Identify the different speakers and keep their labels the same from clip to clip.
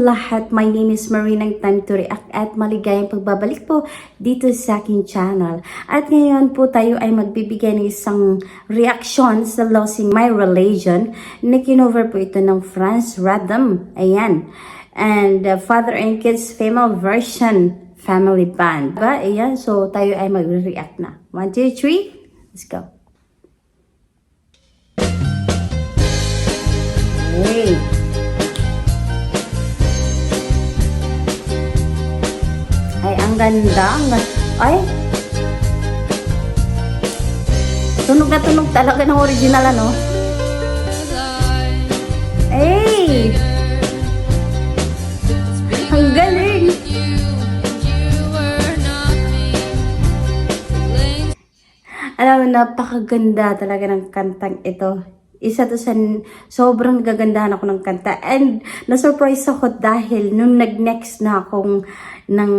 Speaker 1: lahat, my name is Marina ng Time to React at maligayang pagbabalik po dito sa aking channel. At ngayon po tayo ay magbibigay ng isang reaction sa Losing My Religion na kinover po ito ng Franz Rhythm. Ayan. And Father and Kids female version family band. Diba? Ayan. So tayo ay magre-react na. 1, 2, 3. Let's go. Hey. Ay, ang ganda. Ay. Tunog na tunog talaga ng original, ano? Ay. Ang galing. Alam mo, napakaganda talaga ng kantang ito. Isa to sa sobrang gagandahan ako ng kanta. And na-surprise ako dahil nung nag-next na akong ng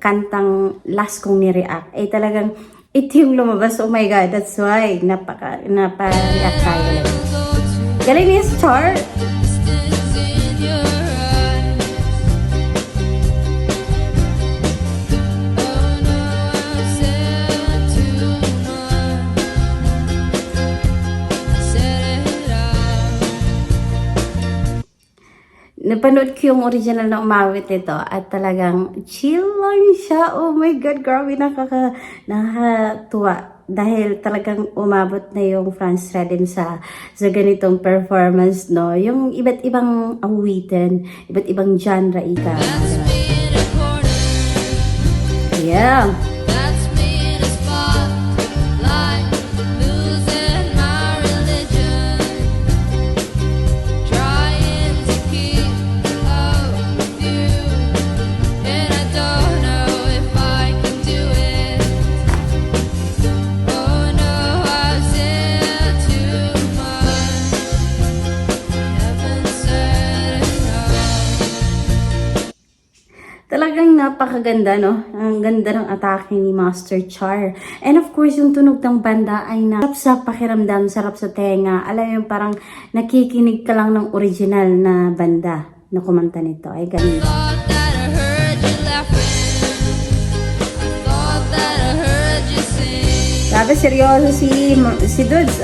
Speaker 1: kantang last kong ni-react, ay talagang ito yung lumabas. Oh my God, that's why napa-react tayo. Galing niya start. Napanood ko yung original na umawit ito at talagang chill lang siya. Oh my God, grabe, nakakatuwa. Dahil talagang umabot na yung Franz Rhythm sa ganitong performance, no? Yung iba't ibang awitin, iba't ibang genre, ika. Yeah. Talagang napakaganda, no? Ang ganda ng atake ni Master Char. And of course, yung tunog ng banda ay sarap sa pakiramdam, sarap sa tenga. Alam mo, yung parang nakikinig ka lang ng original na banda na kumanta nito. Ay, ganun. Grabe, seryoso si Dudes,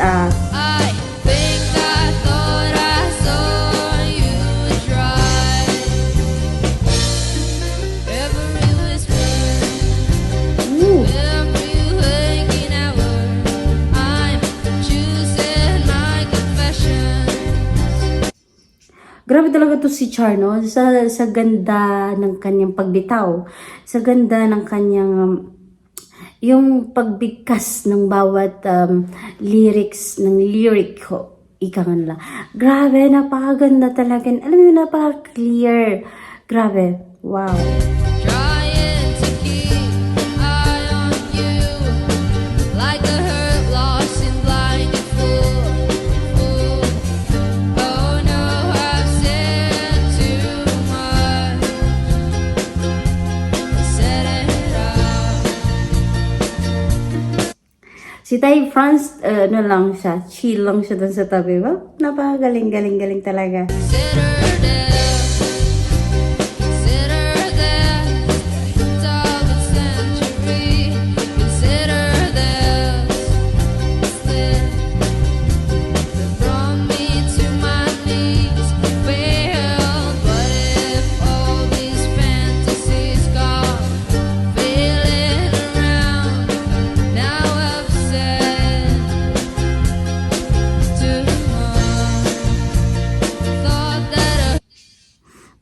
Speaker 1: Grabe talaga to si Char, no? Sa ganda ng kanyang pagbitaw, sa ganda ng kanyang yung pagbigkas ng bawat lyrics, ng lyric ko, ika nga nila. Grabe, napakaganda talaga. Alam mo, napaka-clear. Grabe, wow. Si Tay Franz, ano lang siya, chill lang siya dun sa tabi, ba? Napakagaling-galing-galing talaga.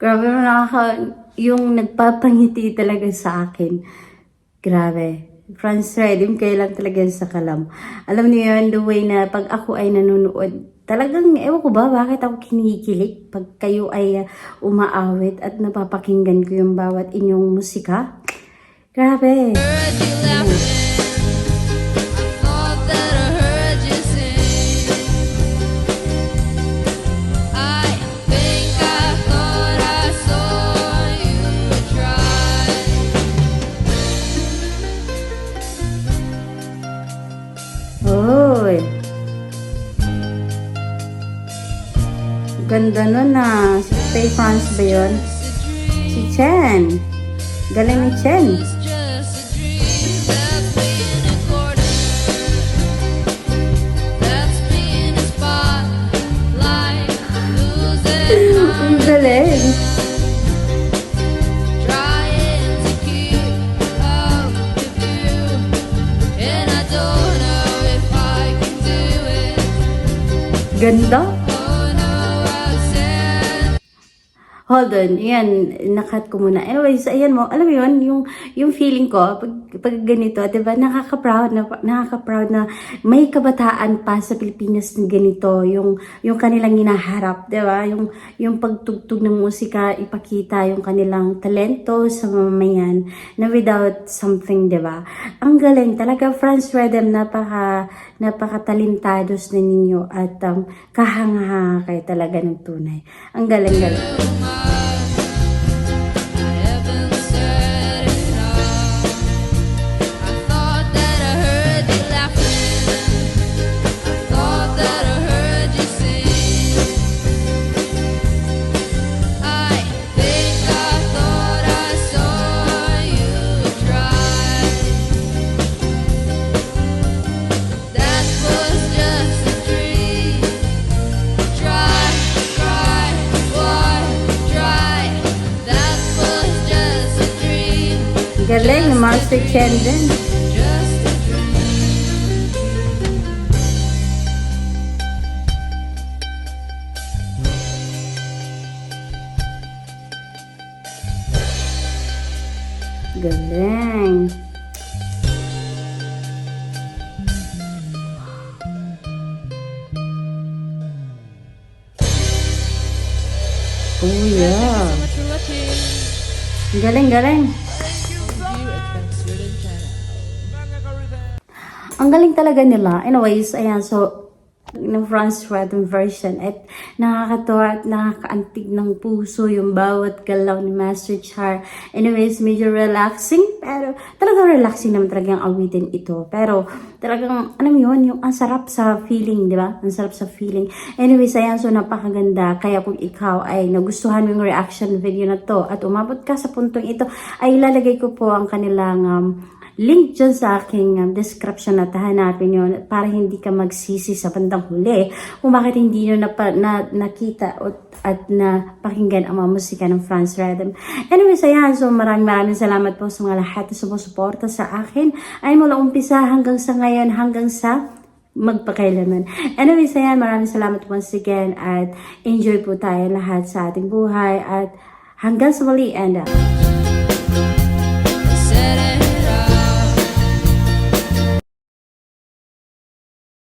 Speaker 1: Grabe, yung nagpapangiti talaga sa akin. Grabe. Franz Rhythm, kayo lang talaga sa kalam. Alam niyo yun, the way na pag ako ay nanonood, talagang, ewan ko ba, bakit ako kinikilig pag kayo ay umaawit at napapakinggan ko yung bawat inyong musika. Grabe. Oy. Ganda nun, si Tay Franz ba yun? Chen. Galing ni Chen.
Speaker 2: It's just a dream. That's me in a corner. That's me in a spotlight. Losing
Speaker 1: Ang galing.
Speaker 2: trying to keep up with you, and I don't know if I can do it.
Speaker 1: Ganda.
Speaker 2: Oh no, I've said
Speaker 1: Hold on, yan, nakat ko muna. Anyways, ayan mo, alam mo yun, yung feeling ko, pag ganito, diba, nakaka-proud na may kabataan pa sa Pilipinas na ganito, yung kanilang hinaharap, diba, yung pagtugtog ng musika, ipakita yung kanilang talento sa mamamayan, na without something, diba. Ang galing, talaga, Franz Rhythm, napaka-talentodos na ninyo, at kahanga-hanga kayo talaga ng tunay. Ang galing-galing.
Speaker 2: I haven't said it all. I thought that I heard you laughing. I thought that I heard you sing. I think I thought I saw you try. That was just a dream. Try, boy, try. That was just a dream.
Speaker 1: Galing, Master Chen din.
Speaker 2: Just a dream.
Speaker 1: Galing. Oh yeah.
Speaker 2: Much for watching.
Speaker 1: Galing, galing.
Speaker 2: View Advanced Student Channel.
Speaker 1: Ang galing talaga nila. Anyways, ayan, so, ng Franz Rhythm version at nakakatawa at nakakaantig ng puso yung bawat galaw ni Master Char. Anyways, medyo relaxing, pero talagang relaxing naman talaga yung awitin ito. Pero talagang, alam mo yun, yung ang sarap sa feeling, di ba? Ang sarap sa feeling. Anyways, ayan, so napakaganda. Kaya kung ikaw ay nagustuhan mo yung reaction video na to at umabot ka sa puntong ito, ay ilalagay ko po ang kanilang link dyan sa aking description at hanapin yun para hindi ka magsisi sa bandang huli kung bakit hindi nyo nakita at napakinggan ang mga musika ng Franz Rhythm. Anyways, ayan, so maraming salamat po sa mga lahat na sumusuporta sa akin ay mula umpisa hanggang sa ngayon, hanggang sa magpakailanman. Anyways, ayan, maraming salamat once again at enjoy po tayo lahat sa ating buhay at hanggang sa muli and